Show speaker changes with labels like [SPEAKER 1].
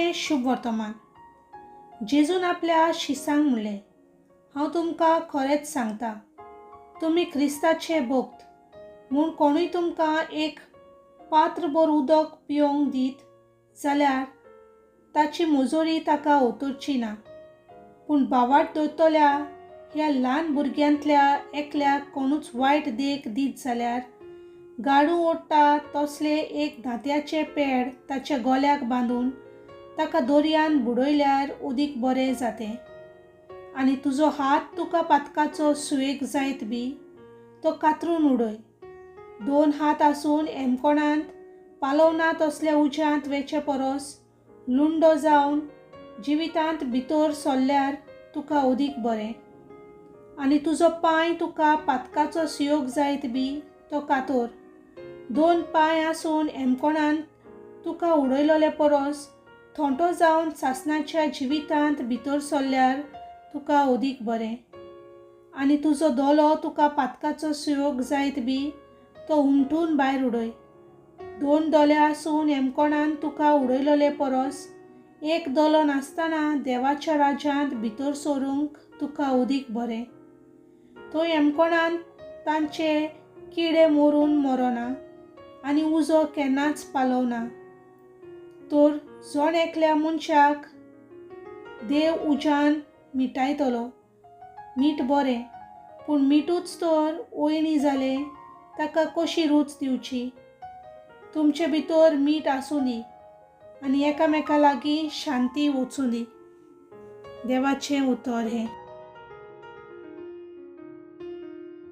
[SPEAKER 1] आजचे शुभ वर्तमान. जेजून आपल्या शिसांक म्हणलें, हांव तुमकां खरेंच सांगता, तुमी क्रिस्ताचे भक्त म्हूण कोणूय तुमकां एक पात्रभर उदक पिवंक दीत जाल्यार ताची मुजोरी ताका उतरची ना. पूण बावाट धरतल्या ह्या ल्हान भुरग्यांतल्या एकल्याक कोणूच वायट देख दीत जाल्यार गाडू ओडटा तसले एक दांत्याचें पेड ताच्या गोल्याक बांदून ताका दर्यान बुडयल्यार उदीक बरें जातें. आनी तुजो हात तुका पातकाचो सुयेग जायत बी तो कातरून उडय. 2 हात आसून हेमकोणांत पालव ना तसल्या उज्यांत वेचे परस लुंडो जावन जिवितांत भितर सरल्यार तुका उदीक बरें. आनी तुजो पांय तुका पातकाचो सुयोग जायत बी तो कातर. 2 पांय आसून हेमकोणांत तुका उडयलोले परस थोंटो जावन सासणाच्या जिवितांत भितर सरल्यार तुका उदीक बरें. आनी तुजो दोलो तुका पातकाचो सुयोग जायत बी तो उमटून भायर उडय. 2 दोले आसून हेमकोणांत तुका उडयलोले परस एक दोलो नासतना देवाच्या राज्यांत भितर सरूंक तुका उदीक बरें. थंय हेमकोणांत तांचे किडे मोरून मरोना आनी उजो केन्नाच पालवना. तर जोण एकल्या मनशाक देव उज्यान मिटायतलो. मीठ बरें, पूण मिठूच तर ओयणी जालें ताका कशी रूच दिवची. तुमचे भितर मीठ आसूं दी आनी एकामेका लागीं शांती वचूं दी. देवाचें उतर हें.